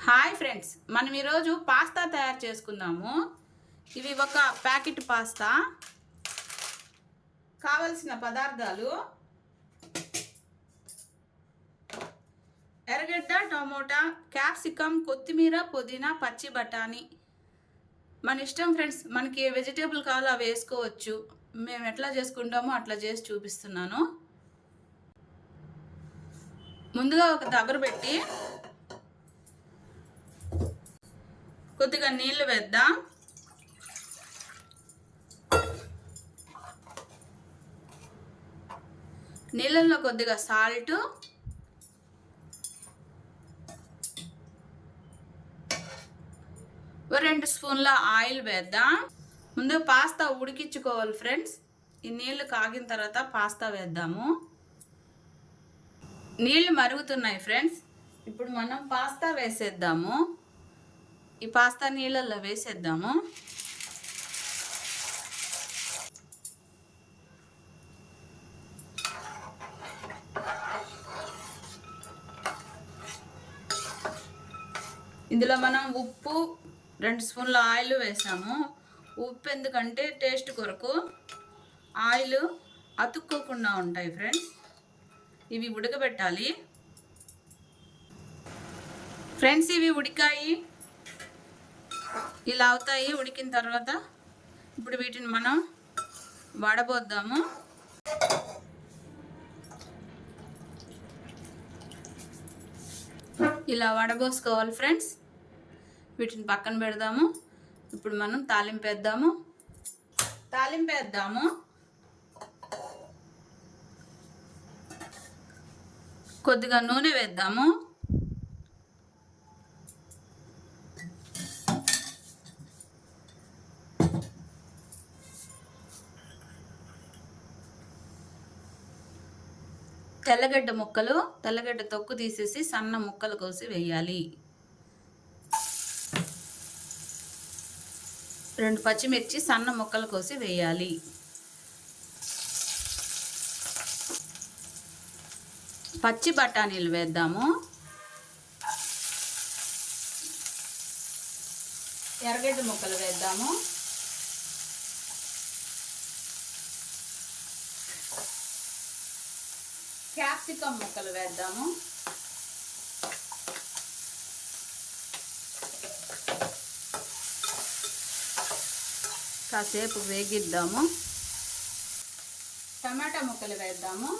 Hi friends, మనం ఈరోజు pasta తయారు చేసుకుందాము. ఇవి ఒక ప్యాకెట్ పాస్తా. కావలసిన పదార్థాలు: ఎర్రగడ్డ, టమోటా, క్యాప్సికమ్, కొత్తిమీర, పుదీనా, పచ్చి బఠానీ. మన ఇష్టం ఫ్రెండ్స్, మనకి ఏ వెజిటేబుల్ కావాలో అవి వేసుకోవచ్చు. మేము ఎట్లా చేసుకుంటామో అట్లా చేసి చూపిస్తున్నాను. ముందుగా ఒక దబర పెట్టి కొద్దిగా నీళ్లు వేద్దాం. నీళ్ళల్లో కొద్దిగా సాల్ట్, ఒక 2 స్పూన్ల ఆయిల్ వేద్దాం. ముందు పాస్తా ఉడికించుకోవాలి ఫ్రెండ్స్. ఈ నీళ్లు కాగిన తర్వాత పాస్తా వేద్దాము. నీళ్లు మరుగుతున్నాయి ఫ్రెండ్స్. ఇప్పుడు మనం పాస్తా వేసేద్దాము. ఈ పాస్తా నీళ్ళల్లో వేసేద్దాము. ఇందులో మనం ఉప్పు, 2 స్పూన్ల ఆయిల్ వేసాము. ఉప్పు ఎందుకంటే టేస్ట్ కొరకు. ఆయిల్ అతుక్కోకుండా ఉంటాయి ఫ్రెండ్స్. ఇవి ఉడకబెట్టాలి ఫ్రెండ్స్. ఇవి ఉడికాయి, ఇలా అవుతాయి. ఉడికిన తర్వాత ఇప్పుడు వీటిని మనం వడబోద్దాము. ఇలా వడబోసుకోవాలి ఫ్రెండ్స్. వీటిని పక్కన పెడదాము. ఇప్పుడు మనం తాలింపేద్దాము. కొద్దిగా నూనె వేద్దాము. తెల్లగడ్డ తొక్కు తీసేసి సన్న ముక్కలు కోసి వేయాలి. 2 పచ్చిమిర్చి సన్న ముక్కలు కోసి వేయాలి. పచ్చి బఠానీలు వేద్దాము. ఎర్రగడ్డ ముక్కలు వేద్దాము. క్యాప్సికమ్ ముక్కలు వేద్దాము. కాసేపు వేగిద్దాము. టమాటా ముక్కలు వేద్దాము.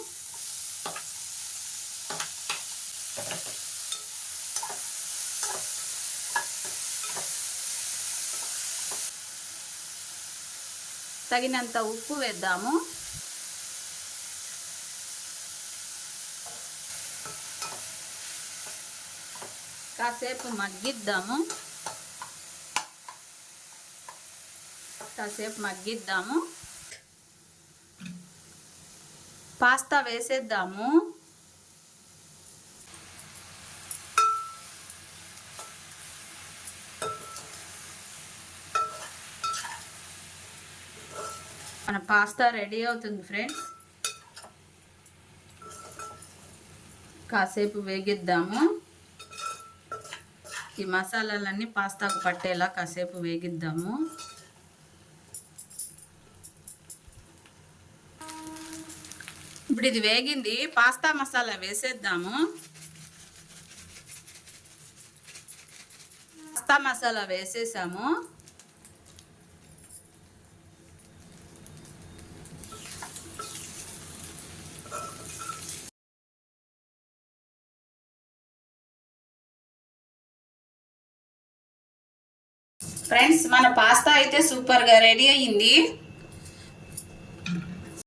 తగినంత ఉప్పు వేద్దాము. కాసేపు మగ్గిద్దాము. పాస్తా వేసేద్దాము. మన పాస్తా రెడీ అవుతుంది ఫ్రెండ్స్. కాసేపు వేగిద్దాము. ఈ మసాలాలన్నీ పాస్తాకు పట్టేలా కాసేపు వేగిద్దాము. ఇప్పుడు ఇది వేగింది. పాస్తా మసాలా వేసేద్దాము. పాస్తా మసాలా వేసేసాము. ఫ్రెండ్స్, మన పాస్తా అయితే సూపర్గా రెడీ అయ్యింది.